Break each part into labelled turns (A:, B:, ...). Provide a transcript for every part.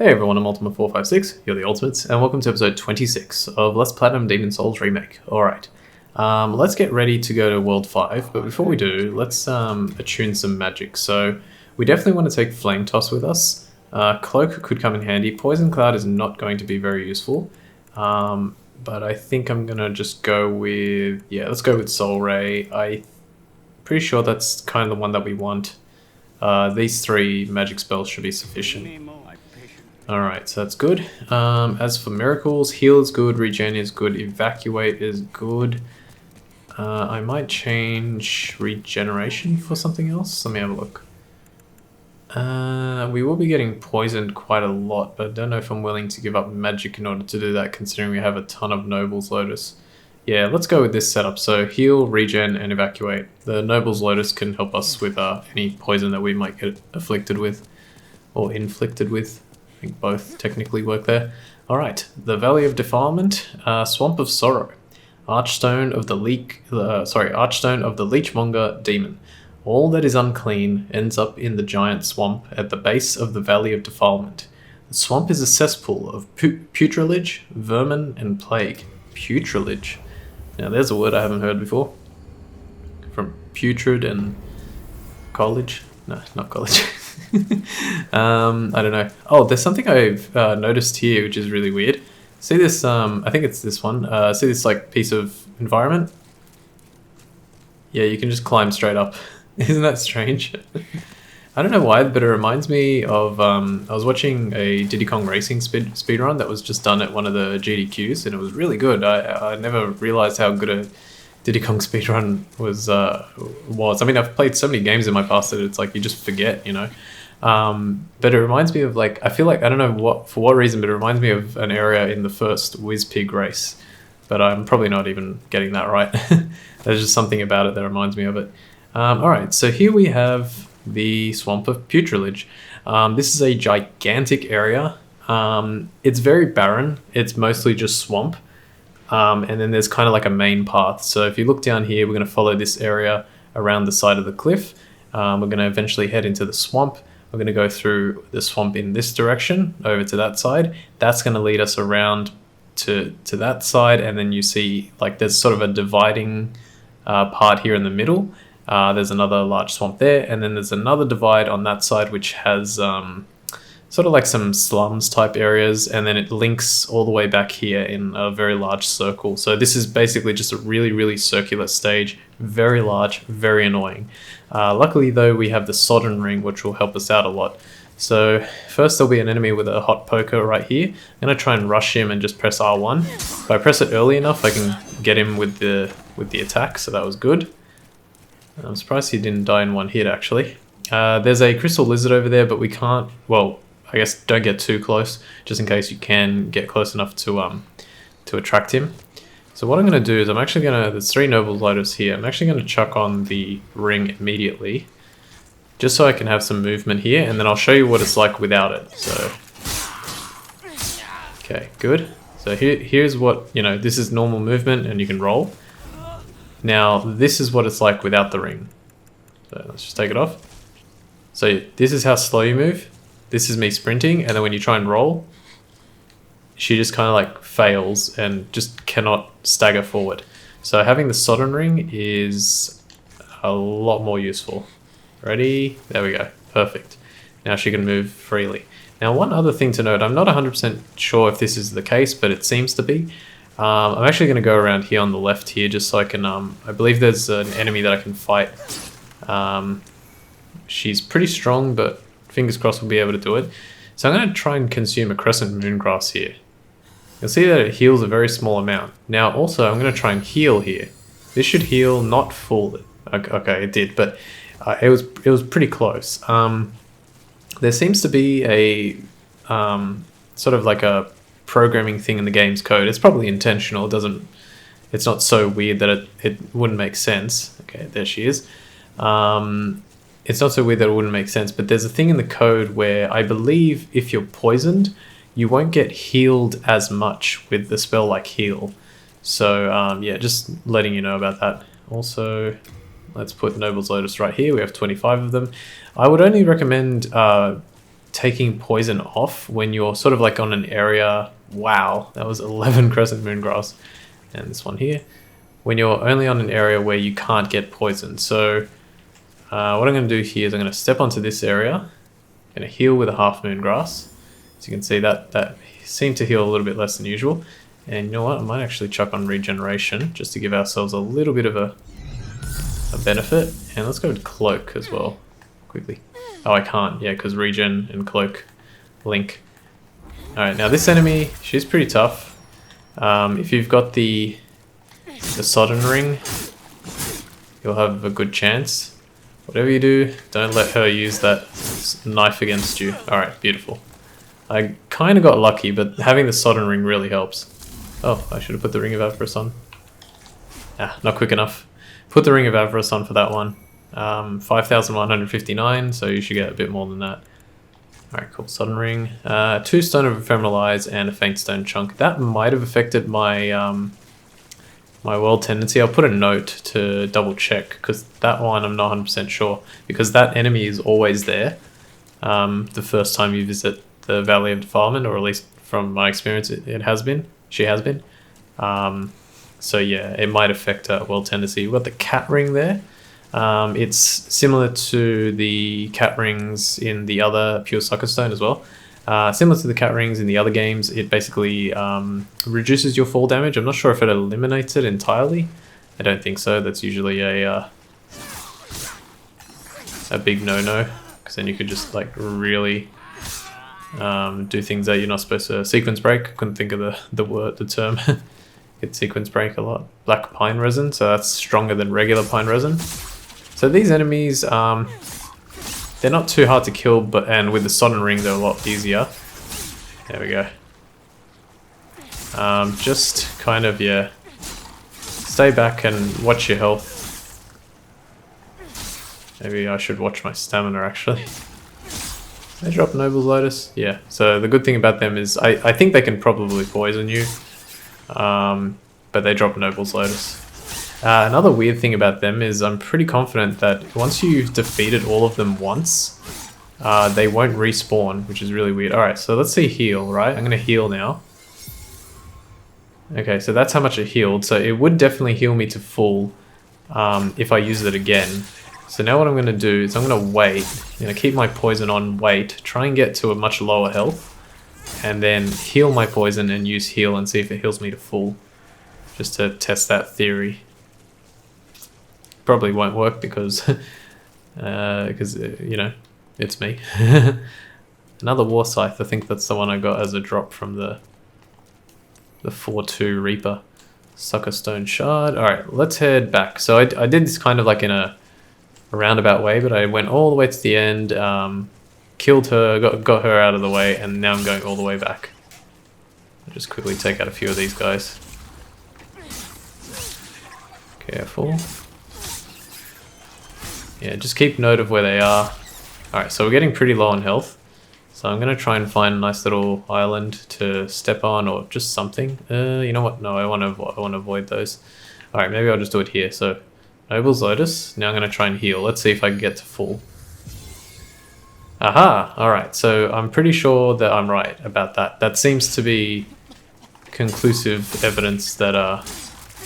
A: Hey everyone, I'm Ultima456, you're the Ultimates, and welcome to episode 26 of Let's Platinum Demon Souls Remake. Alright, let's get ready to go to World 5, but before we do, let's attune some magic. So, we definitely want to take Flame Toss with us. Cloak could come in handy. Poison Cloud is not going to be very useful, but I think I'm going to just go with, let's go with Soul Ray. I'm pretty sure that's kind of the one that we want. These three magic spells should be sufficient. Alright, so that's good. As for miracles, heal is good, regen is good, evacuate is good. I might change regeneration for something else. Let me have a look. We will be getting poisoned quite a lot, but I don't know if I'm willing to give up magic in order to do that, considering we have a ton of Noble's Lotus. Yeah, let's go with this setup. So heal, regen, and evacuate. The Noble's Lotus can help us with any poison that we might get afflicted with, or inflicted with. I think both technically work there. Alright, the Valley of Defilement, Swamp of Sorrow, Archstone of the Leechmonger Demon. All that is unclean ends up in the giant swamp at the base of the Valley of Defilement. The swamp is a cesspool of putridage, vermin, and plague. Putridage. Now there's a word I haven't heard before. From putrid and college. No, not college. I don't know. Oh, there's something I've noticed here which is really weird. See this, I think it's this one. See this like piece of environment? Yeah, you can just climb straight up. Isn't that strange? I don't know why, but it reminds me of, I was watching a Diddy Kong Racing speedrun that was just done at one of the GDQs, and it was really good. I never realized how good a Diddy Kong speedrun was. I mean, I've played so many games in my past that it's like you just forget, you know. But it reminds me of like, I feel like, I don't know for what reason, but it reminds me of an area in the first Whiz Pig race. But I'm probably not even getting that right. There's just something about it that reminds me of it. Alright, so here we have the Swamp of Putridage. This is a gigantic area. It's very barren. It's mostly just swamp. And then there's kind of like a main path. So if you look down here, we're going to follow this area around the side of the cliff. We're going to eventually head into the swamp. We're going to go through the swamp in this direction over to that side. That's going to lead us around to that side. And then you see like there's sort of a dividing part here in the middle. There's another large swamp there. And then there's another divide on that side which has sort of like some slums type areas, and then it links all the way back here in a very large circle. So this is basically just a really, really circular stage, very large, very annoying. Luckily though, we have the Sodden Ring, which will help us out a lot. So first there'll be an enemy with a hot poker right here. I'm gonna try and rush him and just press R1. If I press it early enough, I can get him with the attack, so that was good. I'm surprised he didn't die in one hit actually. There's a crystal lizard over there, but we can't, well, I guess don't get too close, just in case you can get close enough to attract him. So what I'm going to do is there's 3 Noble Lotus here. I'm actually going to chuck on the ring immediately, just so I can have some movement here, and then I'll show you what it's like without it. So, okay, good. So here's what, you know, this is normal movement and you can roll. Now, this is what it's like without the ring. So let's just take it off. So this is how slow you move. This is me sprinting, and then when you try and roll, she just kind of like fails and just cannot stagger forward. So having the Sodden Ring is a lot more useful. Ready? There we go. Perfect. Now she can move freely. Now one other thing to note, I'm not 100% sure if this is the case, but it seems to be. I'm actually going to go around here on the left here just so I can, I believe there's an enemy that I can fight. She's pretty strong, but fingers crossed we'll be able to do it. So I'm going to try and consume a Crescent Moongrass here. You'll see that it heals a very small amount. Now also I'm going to try and heal here. This should heal not full. Okay, it did, but it was pretty close. There seems to be a sort of like a programming thing in the game's code. It's probably intentional. It's not so weird that it wouldn't make sense. Okay, there she is. It's not so weird that it wouldn't make sense, but there's a thing in the code where I believe if you're poisoned, you won't get healed as much with the spell like heal. So yeah, just letting you know about that. Also, let's put Noble's Lotus right here. We have 25 of them. I would only recommend taking poison off when you're sort of like on an area. Wow, that was 11 crescent moon grass, and this one here. When you're only on an area where you can't get poisoned. So what I'm going to do here is I'm going to step onto this area. I'm going to heal with a half moon grass. As you can see, that seemed to heal a little bit less than usual. And you know what? I might actually chuck on regeneration just to give ourselves a little bit of a benefit. And let's go with cloak as well, quickly. Oh, I can't, yeah, because regen and cloak link. Alright, now this enemy, she's pretty tough. If you've got the Sodden Ring, you'll have a good chance. Whatever you do, don't let her use that knife against you. Alright, beautiful. I kind of got lucky, but having the Sodden Ring really helps. Oh, I should have put the Ring of Avarice on. Ah, not quick enough. Put the Ring of Avarice on for that one. 5,159, so you should get a bit more than that. Alright, cool. Sodden Ring. 2 Stone of Ephemeral Eyes and a Faint Stone chunk. That might have affected my my World Tendency. I'll put a note to double check, because that one I'm not 100% sure. Because that enemy is always there the first time you visit the Valley of Defilement, or at least from my experience it has been. She has been. So yeah, it might affect World Tendency. We've got the Cat Ring there. It's similar to the cat rings in the other Pure Sucker Stone as well. Similar to the cat rings in the other games, it basically reduces your fall damage. I'm not sure if it eliminates it entirely. I don't think so. That's usually a big no-no, because then you could just like really do things that you're not supposed to. Sequence break. Couldn't think of the term. Get sequence break a lot. Black pine resin, so that's stronger than regular pine resin. So these enemies, they're not too hard to kill, and with the Sodden Ring they're a lot easier. There we go. Just kind of, yeah, stay back and watch your health. Maybe I should watch my stamina actually. They drop Noble's Lotus? Yeah, so the good thing about them is I think they can probably poison you, but they drop Noble's Lotus. Another weird thing about them is I'm pretty confident that once you've defeated all of them once, they won't respawn, which is really weird. Alright, so let's see heal, right? I'm going to heal now. Okay, so that's how much it healed. So it would definitely heal me to full if I use it again. So now what I'm going to do is I'm going to wait. I'm going to keep my poison on, wait, try and get to a much lower health, and then heal my poison and use heal and see if it heals me to full. Just to test that theory. Probably won't work because you know, it's me. Another War Scythe. I think that's the one I got as a drop from the 4-2 Reaper. Sucker Stone Shard. Alright, let's head back. So I did this kind of like in a roundabout way, but I went all the way to the end, killed her, got her out of the way, and now I'm going all the way back. I'll just quickly take out a few of these guys. Careful. Yeah, just keep note of where they are. Alright, so we're getting pretty low on health. So I'm going to try and find a nice little island to step on, or just something. You know what? No, I want to avoid those. Alright, maybe I'll just do it here. So, Noble's Lotus. Now I'm going to try and heal. Let's see if I can get to full. Aha! Alright, so I'm pretty sure that I'm right about that. That seems to be conclusive evidence that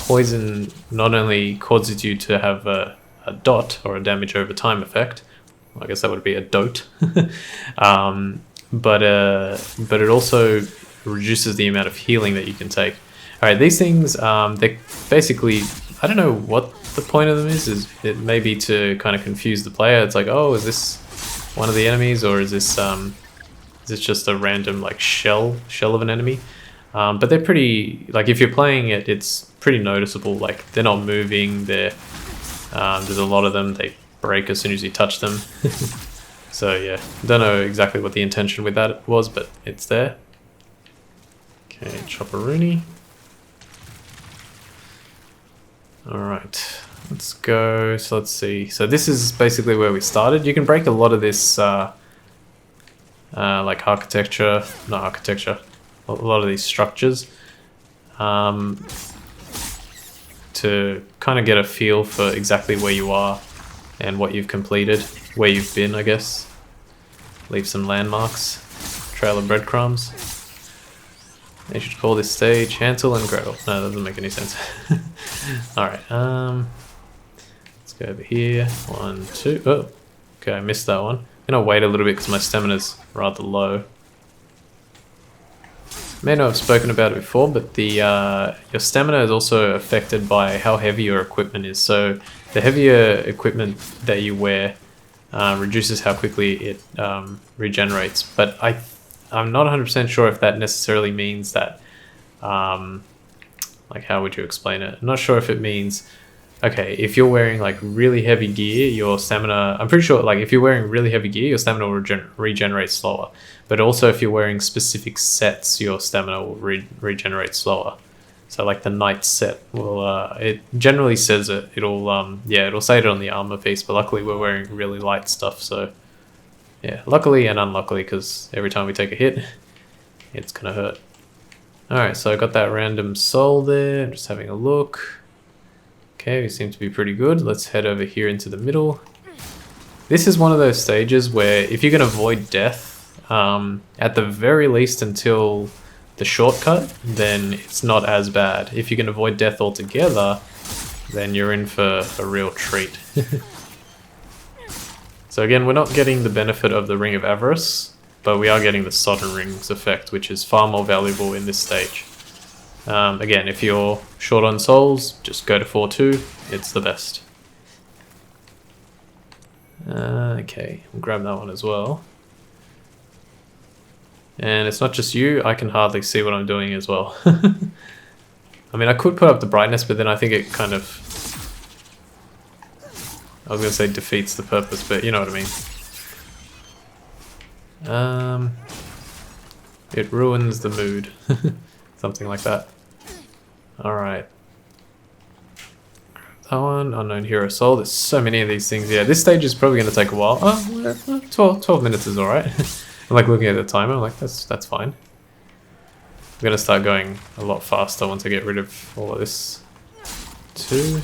A: poison not only causes you to have a dot, or a damage over time effect. I guess that would be a dote. But it also reduces the amount of healing that you can take. Alright, these things, they basically, I don't know what the point of them is it may be to kind of confuse the player. It's like, oh, is this one of the enemies, or is this just a random like shell of an enemy? But they're pretty, like if you're playing it, it's pretty noticeable. Like they're not moving, there's a lot of them, they break as soon as you touch them. So yeah, don't know exactly what the intention with that was, but it's there. Okay, Chopperoonie. Alright, let's go. So let's see. So this is basically where we started. You can break a lot of this like architecture, not architecture, a lot of these structures to kind of get a feel for exactly where you are and what you've completed, where you've been, I guess. leave some landmarks, trail of breadcrumbs. They should call this stage Hansel and Gretel. No, that doesn't make any sense. Alright, let's go over here. 1, 2. Oh, okay, I missed that one. I'm gonna wait a little bit because my stamina's rather low. May not have spoken about it before, but the your stamina is also affected by how heavy your equipment is. So the heavier equipment that you wear reduces how quickly it regenerates. But I'm not 100% sure if that necessarily means that, like, how would you explain it? I'm not sure if it means, okay, if you're wearing like really heavy gear, your stamina, I'm pretty sure, like, if you're wearing really heavy gear, your stamina will regenerate slower. But also if you're wearing specific sets, your stamina will regenerate slower. So like the knight set will, it generally says it, it'll say it on the armor piece, but luckily we're wearing really light stuff, so yeah, luckily and unluckily, because every time we take a hit, it's gonna hurt. Alright, so I got that random soul there, I'm just having a look. Okay, we seem to be pretty good. Let's head over here into the middle. This is one of those stages where if you can avoid death, at the very least until the shortcut, then it's not as bad. If you can avoid death altogether, then you're in for a real treat. So again, we're not getting the benefit of the Ring of Avarice, but we are getting the Sodden Ring's effect, which is far more valuable in this stage. Again, if you're short on souls, just go to 4-2, it's the best. Okay, we'll grab that one as well. And it's not just you, I can hardly see what I'm doing as well. I mean, I could put up the brightness, but then I think it kind of, I was going to say defeats the purpose, but you know what I mean. It ruins the mood. Something like that. Alright. That one, Unknown Hero Soul. There's so many of these things. Yeah, this stage is probably going to take a while. Oh, 12 minutes is alright. I'm like looking at the timer, I'm like, that's fine. I'm going to start going a lot faster once I get rid of all of this. 2.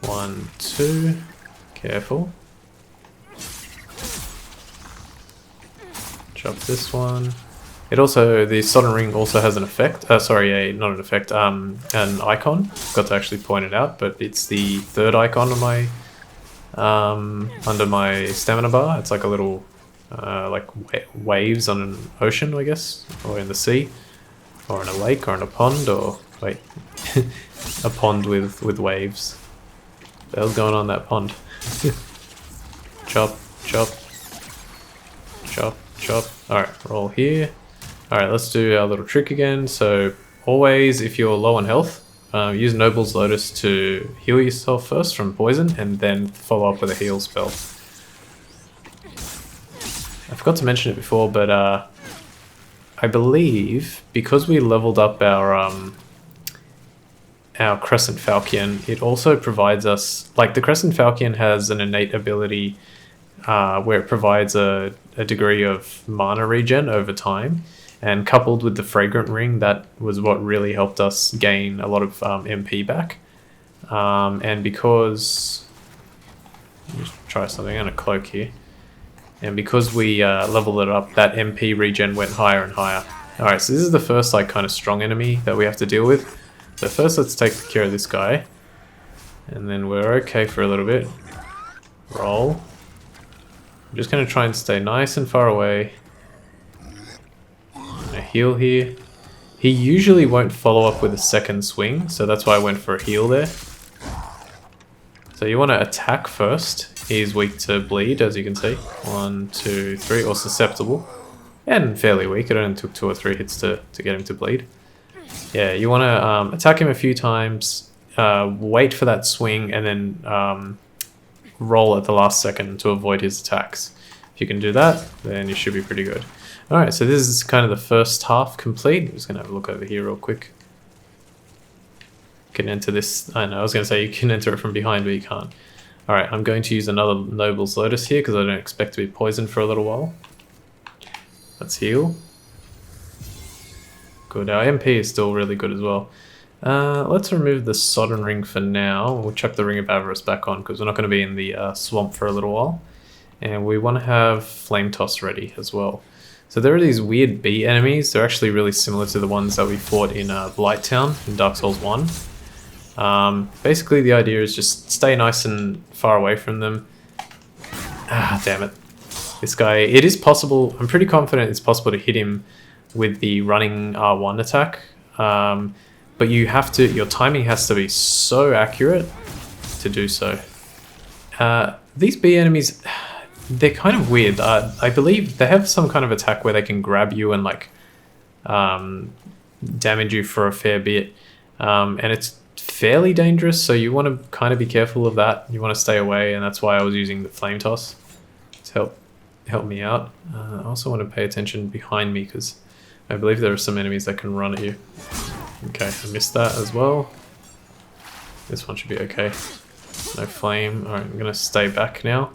A: 1, 2. Careful. Chop this one. It also, the Sodden Ring also has an effect, not an effect, an icon. Forgot to actually point it out, but it's the third icon on my, under my stamina bar. It's like a little, like waves on an ocean, I guess, or in the sea, or in a lake, or in a pond, or, wait, a pond with waves. What the hell's going on in that pond? Chop, chop, chop, chop. Alright, roll here. Alright, let's do our little trick again. So, always, if you're low on health, use Noble's Lotus to heal yourself first from poison, and then follow up with a heal spell. I forgot to mention it before, but I believe, because we leveled up our Crescent Falchion, it also provides us, like the Crescent Falchion has an innate ability where it provides a degree of mana regen over time, and coupled with the Fragrant Ring, that was what really helped us gain a lot of MP back. And because, let me just try something, I'm gonna cloak here, and because we leveled it up, that MP regen went higher and higher. Alright, so this is the first like kind of strong enemy that we have to deal with. So first let's take care of this guy, and then we're okay for a little bit. Roll. I'm just going to try and stay nice and far away. I'm going to heal here. He usually won't follow up with a second swing, so that's why I went for a heal there. So you want to attack first. He's weak to bleed, as you can see. 1, 2, 3, or susceptible. And fairly weak. It only took 2 or 3 hits to get him to bleed. Yeah, you want to attack him a few times, wait for that swing, and then roll at the last second to avoid his attacks. If you can do that, then you should be pretty good. Alright, so this is kind of the first half complete. I'm just going to have a look over here real quick. You can enter this, I know, I was going to say you can enter it from behind, but you can't. Alright, I'm going to use another Noble's Lotus here because I don't expect to be poisoned for a little while. Let's heal. Good, our MP is still really good as well. Let's remove the Sodden Ring for now. We'll chuck the Ring of Avarice back on because we're not going to be in the swamp for a little while. And we want to have Flame Toss ready as well. So there are these weird bee enemies. They're actually really similar to the ones that we fought in Blight Town in Dark Souls 1. Basically the idea is just stay nice and far away from them. Ah, damn it. This guy, it is possible, I'm pretty confident it's possible to hit him with the running R1 attack. But you have to, your timing has to be so accurate to do so. These bee enemies, they're kind of weird. I believe they have some kind of attack where they can grab you and like damage you for a fair bit. And it's fairly dangerous, so you want to kind of be careful of that. You want to stay away, and that's why I was using the flame toss to help me out. I also want to pay attention behind me because I believe there are some enemies that can run at you. Okay, I missed that as well. This one should be okay. No flame. Alright, I'm going to stay back now.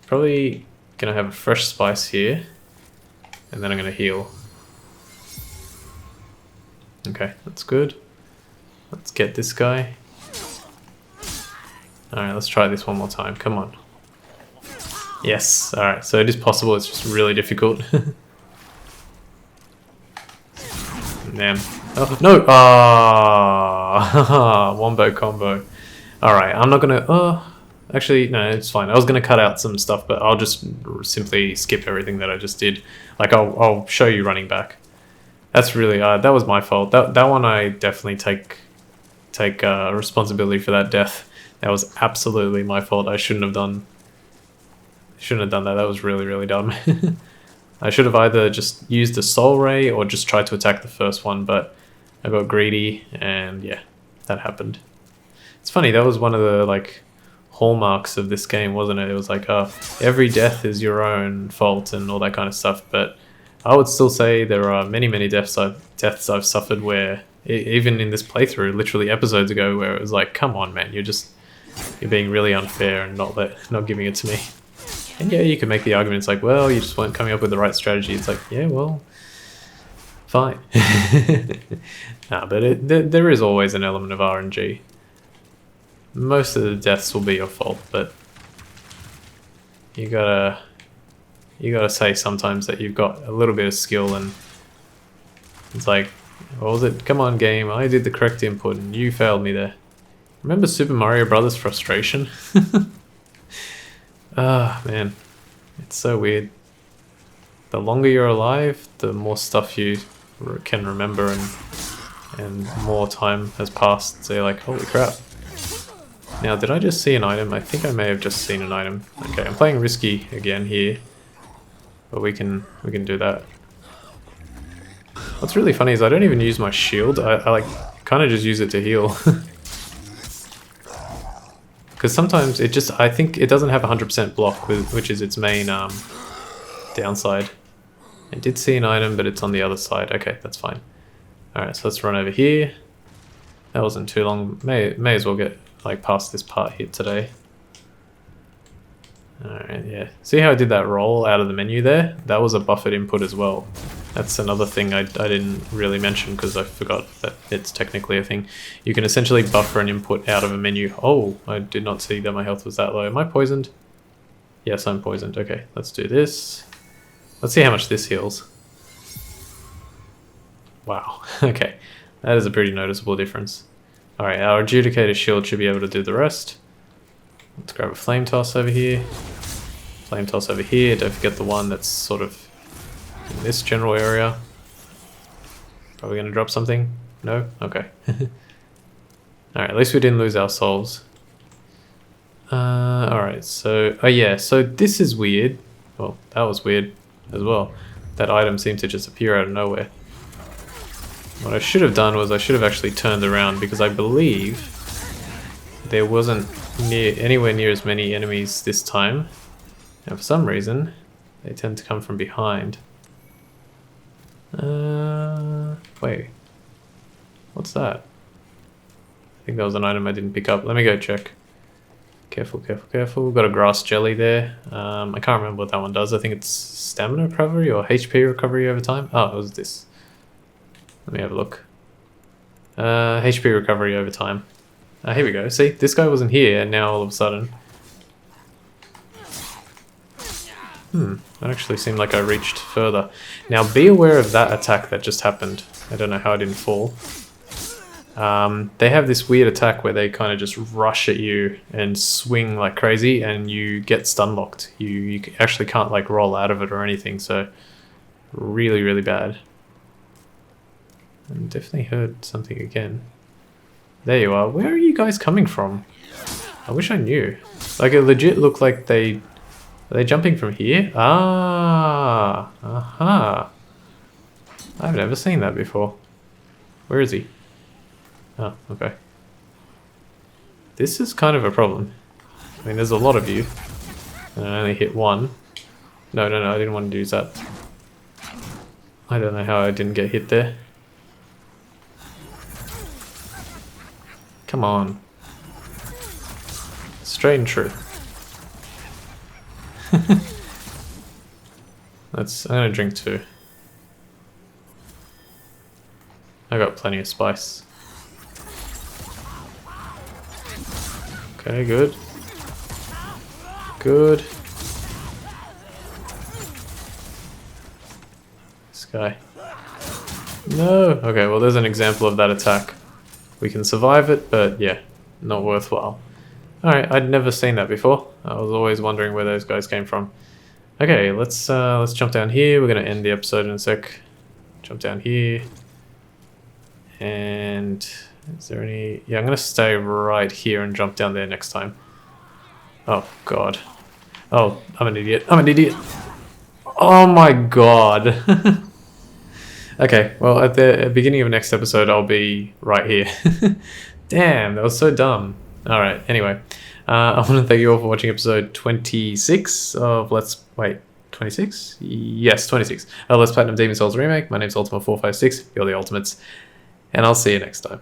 A: Probably going to have a fresh spice here. And then I'm going to heal. Okay, that's good. Let's get this guy. Alright, let's try this one more time. Come on. Yes, alright, so it is possible, it's just really difficult. Damn. Oh, no! Ah, wombo combo. Alright, I'm not gonna... Oh, actually, no, it's fine. I was gonna cut out some stuff, but I'll just simply skip everything that I just did. Like, I'll show you running back. That's really... that was my fault. That one I definitely take responsibility for that death. That was absolutely my fault. I shouldn't have done that. That was really, really dumb. I should have either just used a soul ray or just tried to attack the first one, but I got greedy and yeah, that happened. It's funny, that was one of the like hallmarks of this game, wasn't it? It was like, every death is your own fault and all that kind of stuff, but I would still say there are many, many deaths I've suffered where, even in this playthrough, literally episodes ago, where it was like, come on man, you're being really unfair and not giving it to me. And yeah, you can make the argument, it's like, well, you just weren't coming up with the right strategy. It's like, yeah, well, fine. Nah, but there is always an element of RNG. Most of the deaths will be your fault, but you gotta say sometimes that you've got a little bit of skill, and it's like, what was it? Come on game, I did the correct input and you failed me there. Remember Super Mario Brothers frustration? Ah, man, it's so weird. The longer you're alive, the more stuff you can remember, and more time has passed, so you're like, holy crap. Now, did I just see an item? I think I may have just seen an item. Okay, I'm playing risky again here, but we can do that. What's really funny is I don't even use my shield. I like kind of just use it to heal. Because sometimes it just, I think it doesn't have 100% block, which is its main downside. I did see an item, but it's on the other side. Okay, that's fine. Alright, so let's run over here. That wasn't too long. May as well get like past this part here today. Alright, yeah. See how I did that roll out of the menu there? That was a buffered input as well. That's another thing I didn't really mention because I forgot that it's technically a thing. You can essentially buffer an input out of a menu. Oh, I did not see that my health was that low. Am I poisoned? Yes, I'm poisoned. Okay, let's do this. Let's see how much this heals. Wow, okay. That is a pretty noticeable difference. Alright, our Adjudicator shield should be able to do the rest. Let's grab a Flame Toss over here. Flame Toss over here. Don't forget the one that's sort of in this general area. Are we going to drop something? No? Okay. Alright, at least we didn't lose our souls. Alright, so... Oh yeah, so this is weird. Well, that was weird as well. That item seemed to just appear out of nowhere. What I should have done was I should have actually turned around, because I believe there wasn't anywhere near as many enemies this time. And for some reason, they tend to come from behind. Wait. What's that? I think that was an item I didn't pick up. Let me go check. Careful, careful, careful. We've got a grass jelly there. I can't remember what that one does. I think it's stamina recovery or HP recovery over time. Oh, it was this. Let me have a look. HP recovery over time. Here we go. See, this guy wasn't here, and now all of a sudden... That actually seemed like I reached further. Now be aware of that attack that just happened. I don't know how I didn't fall. They have this weird attack where they kind of just rush at you and swing like crazy, and you get stun locked. You actually can't like roll out of it or anything, so really, really bad. I definitely heard something again. There you are. Where are you guys coming from? I wish I knew. Like, it legit looked like they... Are they jumping from here? Ah! Aha! I've never seen that before. Where is he? Oh, okay. This is kind of a problem. I mean, there's a lot of you. And I only hit one. No, I didn't want to use that. I don't know how I didn't get hit there. Come on. Straight and true. I'm gonna drink too. I got plenty of spice. Okay, good. Good. This guy. No! Okay, well there's an example of that attack. We can survive it, but yeah, not worthwhile. Alright, I'd never seen that before. I was always wondering where those guys came from. Okay, let's jump down here. We're gonna end the episode in a sec. Jump down here. And is there any... Yeah, I'm gonna stay right here and jump down there next time. Oh god. Oh, I'm an idiot. I'm an idiot. Oh my god. Okay, well at the beginning of next episode I'll be right here. Damn, that was so dumb. Alright, anyway. I want to thank you all for watching episode 26 of Let's... Wait, 26? Yes, 26. Let's Platinum Demon Souls Remake. My name's Ultima456. You're the Ultimates. And I'll see you next time.